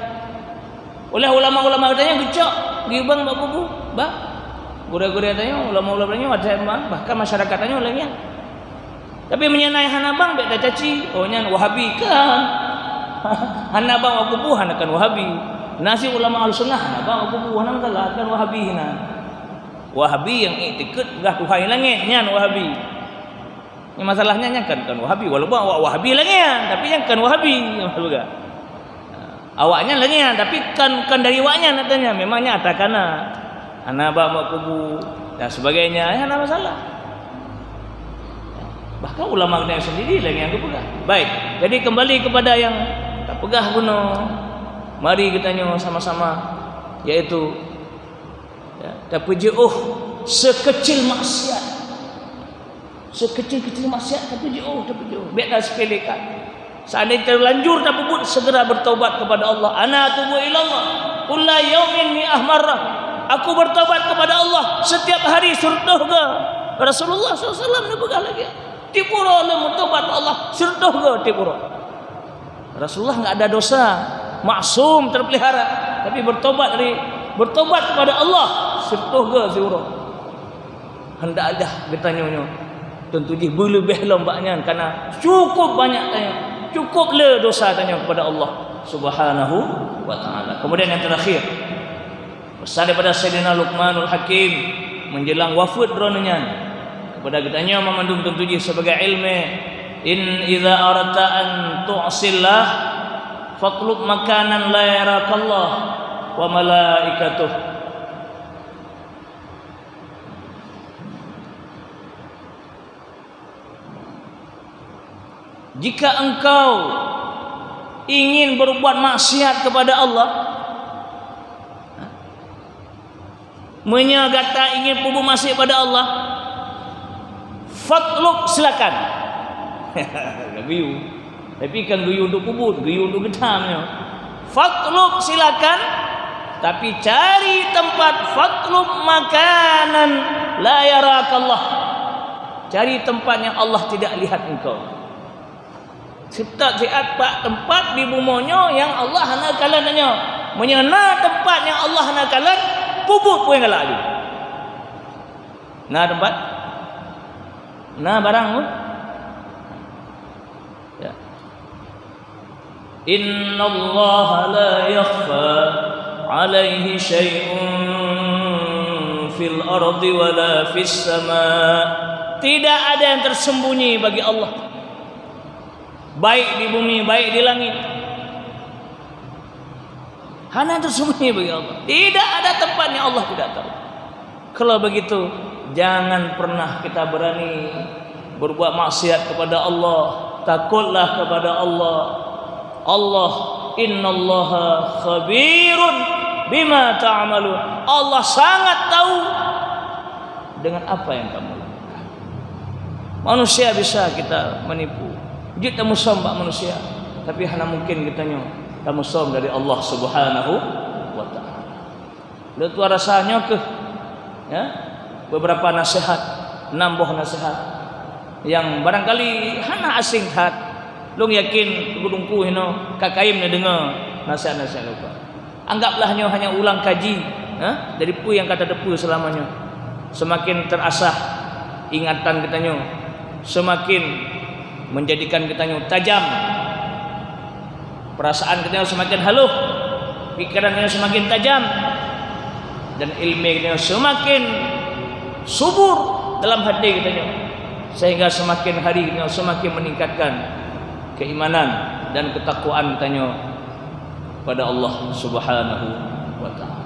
Oleh ulama-ulama katanya gecok, gibang bak bubu, bah. Gura-gura katanya ulama-ulama katanya bahkan masyarakat katanya lagi. Tapi menyenai hanabang bek dah caci, oh nya Wahabi kan. Hanabang bak bubu hanakan Wahabi. Nasi ulama al-sunnah hanabang bak bubu hanakan kan Wahabi hina. Wahabi yang iktikad gah Tuhan langit nyan Wahabi. Yang masalahnya nya kan Wahabi walaupun awak Wahabi langian tapi yang kan Wahabi juga. Awaknya langian tapi kan dari awaknya katanya memangnya atakana anaba mak kubu dan sebagainya ya ada masalah. Bahkan ulama yang sendiri lagi yang pegang. Baik, jadi kembali kepada yang tak pegah guna. Mari kita nyo sama-sama yaitu ya, tapujuh sekecil maksiat. Sekecil-kecil maksiat tapujuh. Biarlah sepelekan. Seandainya terlanjur tak puput segera bertobat kepada Allah. Ana tubu ilallah kulla yaumin mi'ah marrah. Aku bertobat kepada Allah setiap hari surga. Rasulullah SAW nabugah lagi. Tipura le bertobat Allah surga tipura. Rasulullah enggak ada dosa, maksum terpelihara, tapi bertobat kepada Allah surga surga. Hendak ada bertanya-nya. Tentu je berlebih lombaknya karena cukup banyak tanya. Cukup le dosa tanya kepada Allah Subhanahu wa taala. Kemudian yang terakhir, pesan daripada Sayyidina Luqmanul Hakim menjelang wafat dronanya kepada kitanya memandung tentu sebagai ilmu, in idza aradta an tu'sillah faqlub makanan la yarakallah wa malaikatuh. Jika engkau ingin berbuat maksiat kepada Allah, menyagata ingin berbuat maksiat kepada Allah, fatluk silakan. Guyu. Tapi kan guyu untuk kubur, guyu untuk getamnya. Fatluk silakan, tapi cari tempat fatluk makanan la yarakallah. Cari tempat yang Allah tidak lihat engkau. Setiap tempat di bumonyo yang Allah hana kalannya menyena tempat yang Allah hana kalan kubur pun galak ada. Nah tempat nah barang pun ya. Innallaha la yakhfa alaihi syai'un fil ardi wala fis sama. Tidak ada yang tersembunyi bagi Allah, baik di bumi, baik di langit. Hanya tersembunyi bagi Allah. Tidak ada tempatnya Allah tidak tahu. Kalau begitu, jangan pernah kita berani berbuat maksiat kepada Allah. Takutlah kepada Allah. Allah, innallaha khabirun bima ta'malun. Allah sangat tahu dengan apa yang kamu lakukan. Manusia bisa kita menipu. Kita musom bak manusia, tapi hanya mungkin kitanya kita musom dari Allah Subhanahu wa taala. Lalu rasanya ke ya, beberapa nasihat, 6 buah nasihat yang barangkali hana asing hat. Lu yakin gudungku hino kakaim ne dengar nasihat-nasihat lupa. Anggaplah hanya ulang kaji, ya, dari pu yang kata depu selamanya. Semakin terasah ingatan kitanya, semakin menjadikan kita tajam, perasaan kita semakin halus, pikiran kita semakin tajam, dan ilmu kita semakin subur dalam hati kita, sehingga semakin hari kita semakin meningkatkan keimanan dan ketakwaan kita pada Allah Subhanahu wa taala.